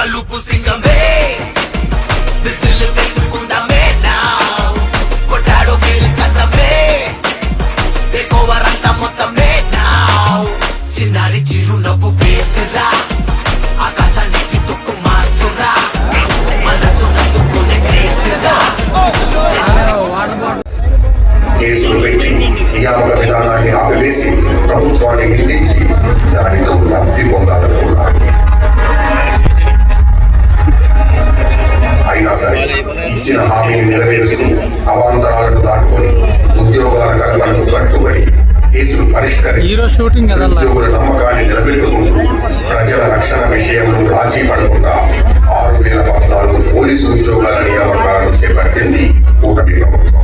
మలుపు సింగమే విసిల్ వేసుకుందామే now కొట్టాడో గేల్ కదమే టేక్ ఓవర్ అంతా మొత్తమే now చిన్నారి చిరునవ్వు వేసిరా ఆకాశానికి తుక్కు మాసురా మనసు నవ్వుకునే కేసిరా కేసులు పెట్టి నియామక విధానాన్ని ఆపివేసి ప్రభుత్వాన్ని నిందించి దానితో లబ్ధి పొందాలనుకున్నారు. అయినా సరే ఇచ్చిన హామీని నెరవేరుస్తూ అవాంతరాలను దాటుకొని ఉద్యోగాల కల్పనకు కట్టుబడి కేసులు పరిష్కరించి ఉద్యోగుల నమ్మకాన్ని నిలబెట్టుకుంటూ ప్రజల రక్షణ విషయంలో రాజీ పడకుండా 6,014 పోలీసు ఉద్యోగాల నియామకాలను చేపట్టింది కూటమి ప్రభుత్వం.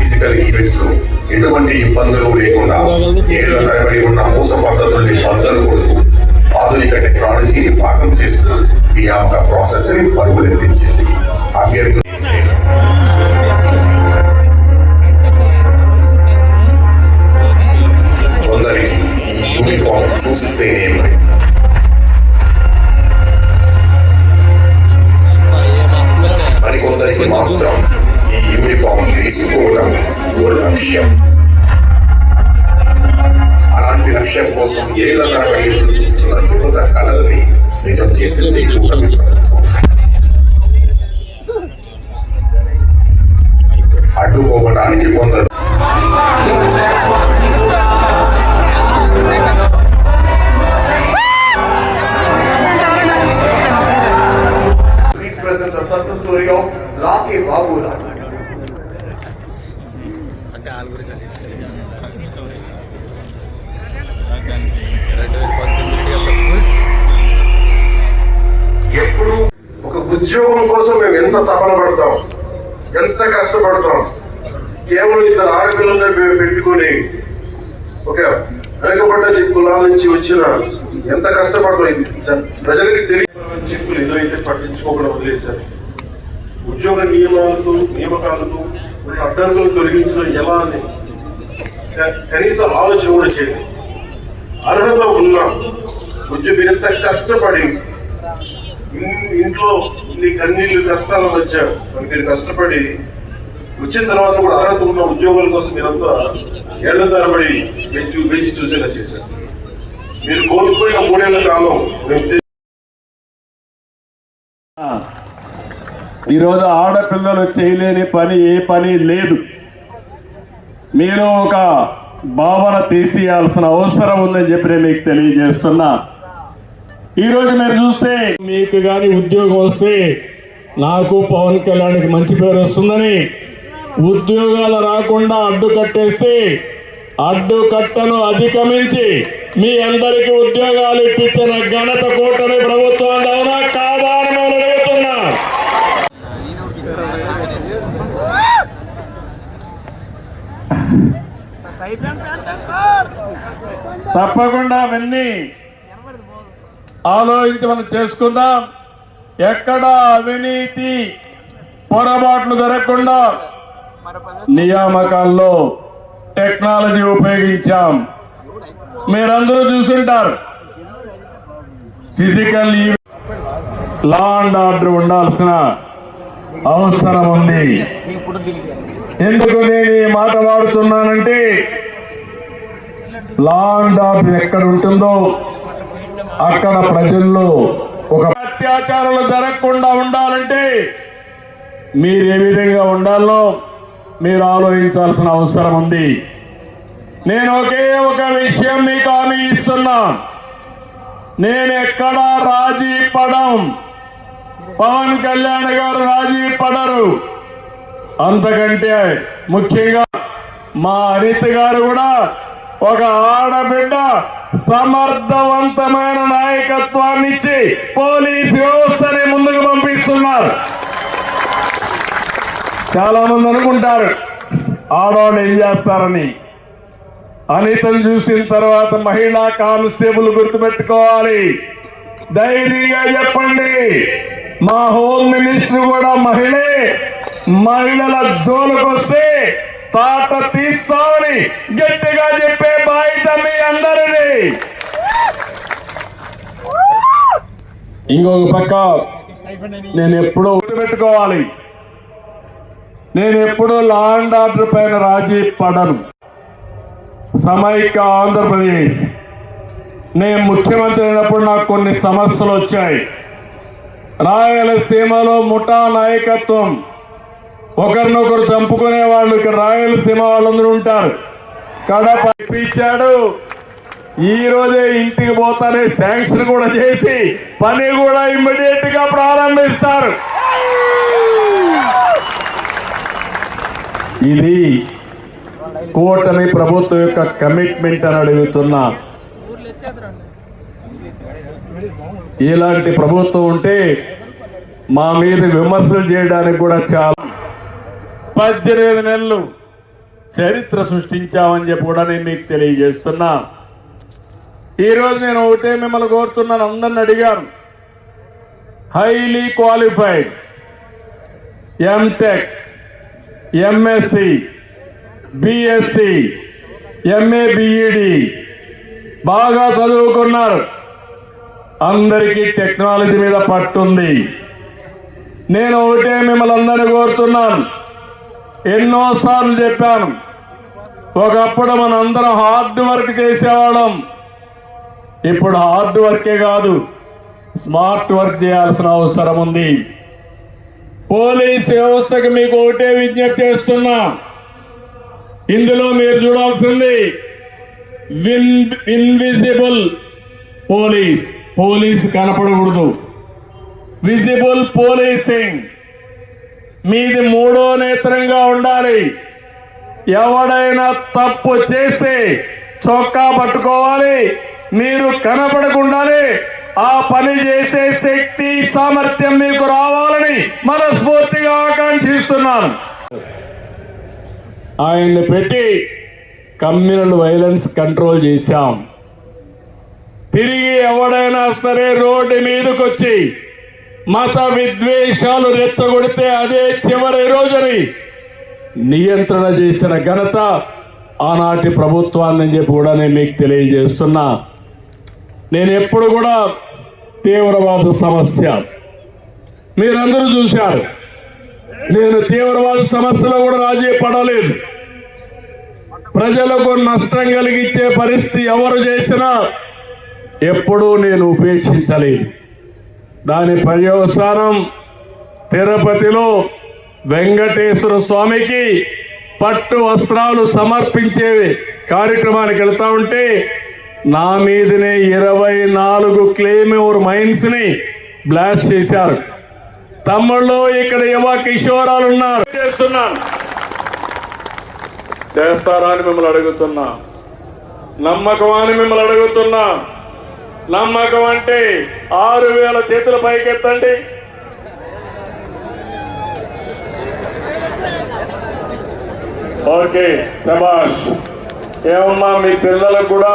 ఫిజికల్ ఈవెంట్స్ లో ఎటువంటి ఇబ్బందులు లేకుండా ఏళ్ల తరబడి ఉన్న మోస పద్ధతుల్ని బద్దలు కొడుతూ ఆధునిక టెక్నాలజీని పాఠం చేస్తూ నియామక ప్రాసెస్ ని పరుగులెత్తించింది. అభ్యర్థులు కొందరికి యూనిఫామ్ చూస్తేనే మరికొందరికి మాత్రం ఈ యూనిఫామ్ తీసుకోవడం ఓ లక్ష్యం. అలాంటి లక్ష్యం కోసం ఏళ్ల తరబడి ఎదురు చూస్తున్న యువత కళల్ని నిజం చేసింది కూటమి ప్రభుత్వం. అడ్డుకోవడానికి కొందరు success story of Lake Babula. ఎప్పుడు ఒక ఉద్యోగం కోసం మేము ఎంత తపన పడతాం, ఎంత కష్టపడతాం. కేవలం 2 ఆడపిల్లల్ని పెట్టుకుని ఒక వెనుకబడ్డ కులాల నుంచి వచ్చిన ఎంత కష్టపడతాం ప్రజలకి తెలియని చెప్పులు ఎదురైతే పట్టించుకోకుండా వదిలేశారు. ఉద్యోగ నియామకాలకు ఉన్న అడ్డంకులు తొలగించడం ఎలా అని కనీసం ఆలోచన కూడా చేయలేదు. అర్హత ఉన్న మీరెంత కష్టపడి ఇంట్లో ఇన్ని కన్నీళ్ళు కష్టాల మధ్య మీరు కష్టపడి వచ్చిన తర్వాత కూడా అర్హత ఉన్న ఉద్యోగాల కోసం మీరంతా ఏళ్ల తరబడి వేసి చూసేలా చేశారు. మీరు కోల్పోయిన 3 ఏళ్ల కాలం ఈరోజు ఆడపిల్లలు చేయలేని పని ఏ పని లేదు. మీరు ఒక భావన తీసేయాల్సిన అవసరం ఉందని చెప్పి నేను మీకు తెలియజేస్తున్నా. ఈరోజు మీరు చూస్తే మీకు కానీ ఉద్యోగం వస్తే నాకు పవన్ కళ్యాణ్కి మంచి పేరు వస్తుందని ఉద్యోగాలు రాకుండా అడ్డుకట్టేస్తే అడ్డుకట్టను అధిగమించి మీ అందరికీ ఉద్యోగాలు ఇప్పించిన ఘనత కూటమి ప్రభుత్వం అవునా కాదా అని మేము అడుగుతున్నా. తప్పకుండా అవన్నీ ఆలోచించి మనం చేసుకుందాం. ఎక్కడ అవినీతి పొరపాట్లు జరగకుండా నియామకాల్లో టెక్నాలజీ ఉపయోగించాం. మీరందరూ చూసుంటారు. ఫిజికల్ లా అండ్ ఆర్డర్ ఉండాల్సిన అవసరం ఉంది. ఎందుకు నేను ఈ మాట వాడుతున్నానంటే లా అండ్ ఆర్డర్ ఎక్కడ ఉంటుందో అక్కడ ప్రజల్లో ఒక అత్యాచారాలు జరగకుండా ఉండాలంటే మీరు ఏ విధంగా ఉండాలో మీరు ఆలోచించాల్సిన అవసరం ఉంది. నేను ఒకే ఒక విషయం మీకు హామీ ఇస్తున్నా. నేను ఎక్కడా రాజీ పడం. పవన్ కళ్యాణ్ గారు రాజీ పడరు. అంతకంటే ముఖ్యంగా మా అనిత గారు కూడా ఒక ఆడబిడ్డ సమర్థవంతమైన నాయకత్వాన్ని ఇచ్చి పోలీస్ వ్యవస్థని ముందుకు పంపిస్తున్నారు. చాలా మంది అనుకుంటారు ఆడవాళ్ళు ఏం చేస్తారని. అనితను చూసిన తర్వాత మహిళా కానిస్టేబుల్ గుర్తుపెట్టుకోవాలి. ధైర్యంగా చెప్పండి, మా హోమ్ మినిస్టర్ కూడా మహిళే. మహిళల జోలికి వస్తే తాట తీస్తామని గట్టిగా చెప్పే బాధ్యత మీ అందరిది. ఇంకొక పక్క నేను ఎప్పుడూ గుర్తుపెట్టుకోవాలి, నేను ఎప్పుడూ లా అండ్ ఆర్డర్ పైన రాజీ పడను. సమైక్య ఆంధ్రప్రదేశ్, నేను ముఖ్యమంత్రి అయినప్పుడు నాకు కొన్ని సమస్యలు వచ్చాయి. రాయలసీమలో ముఠా నాయకత్వం, ఒకరినొకరు చంపుకునే వాళ్ళు ఇక్కడ రాయలసీమ వాళ్ళందరూ ఉంటారు. కడప ఇప్పించాడు. ఈ రోజే ఇంటికి పోతానే శాంక్షన్ కూడా చేసి పని కూడా ఇమ్మీడియట్ గా ప్రారంభిస్తారు. ఇది కూటమి ప్రభుత్వం యొక్క కమిట్మెంట్ అని అడుగుతున్నా. ఇలాంటి ప్రభుత్వం ఉంటే మా మీద విమర్శలు చేయడానికి కూడా చాలా 18 నెలలు చరిత్ర సృష్టించామని చెప్పి కూడా నేను మీకు తెలియజేస్తున్నా. ఈరోజు నేను ఒకటే మిమ్మల్ని కోరుతున్నాను, అందరిని అడిగాను. Highly qualified MTech, MSc, BSc, MA, BEd బాగా చదువుకున్నారు. అందరికీ టెక్నాలజీ మీద పట్టుంది. నేను ఒకటే మిమ్మల్ని అందరినీ కోరుతున్నాను, ఎన్నోసార్లు చెప్పాను, ఒకప్పుడు మనందరం హార్డ్ వర్క్ చేసేవాళ్ళం. ఇప్పుడు హార్డ్ వర్కే కాదు, స్మార్ట్ వర్క్ చేయాల్సిన అవసరం ఉంది. పోలీస్ వ్యవస్థకు మీకు ఒకటే విజ్ఞప్తి చేస్తున్నా, ఇందులో మీరు చూడాల్సింది ఇన్విజిబుల్ పోలీస్. పోలీస్ కనపడకూడదు, విజిబుల్ పోలీసింగ్. మీది 3వ నేత్రంగా ఉండాలి. ఎవడైనా తప్పు చేసి చొక్కా పట్టుకోవాలి, మీరు కనపడకుండానే ఆ పని చేసే శక్తి, సామర్థ్యం మీకు రావాలని మనస్ఫూర్తిగా ఆకాంక్షిస్తున్నాను. ఆయన్ని పెట్టి కమ్యూనల్ వైలెన్స్ కంట్రోల్ చేశాం. తిరిగి ఎవడైనా సరే రోడ్డు మీదకి వచ్చి మత విద్వేషాలు రెచ్చగొడితే అదే చివరి రోజుని నియంత్రణ చేసిన ఘనత ఆనాటి ప్రభుత్వాన్ని చెప్పి కూడా నేను మీకు తెలియజేస్తున్నా. నేను ఎప్పుడు కూడా తీవ్రవాద సమస్య మీరందరూ చూశారు, నేను తీవ్రవాద సమస్యలో కూడా రాజీ పడలేదు. ప్రజలకు నష్టం కలిగించే పరిస్థితి ఎవరు చేసినా ఎప్పుడూ నేను ఉపేక్షించలేదు. దాని పర్యవసానం తిరుపతిలో వెంకటేశ్వర స్వామికి పట్టు వస్త్రాలు సమర్పించే కార్యక్రమానికి వెళ్తా ఉంటే నా మీదనే 24 క్లెయిమోర్ మైన్స్ ని బ్లాస్ట్ చేశారు. తమ్ముళ్ళు ఇక్కడ యువ కిషోరాలు ఉన్నారు, చేస్తారా అని మిమ్మల్ని అడుగుతున్నా. నమ్మకం అని మిమ్మల్ని అడుగుతున్నా. నమ్మకం అంటే 6000 చేతుల పైకెత్తండి. ఓకే, శభాష్. ఏమమ్మా, మీ పిల్లలకు కూడా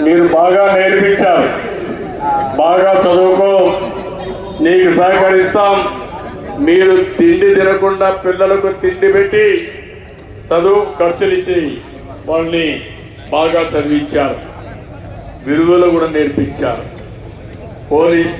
మీరు బాగా నేర్పించారు. బాగా చదువుకో, నీకు సహకరిస్తాం. మీరు తిండి తినకుండా పిల్లలకు తిండి పెట్టి చదువు ఖర్చులు ఇచ్చి వాళ్ళని బాగా చదివించారు, విలువలు కూడా నేర్పించారు. పోలీస్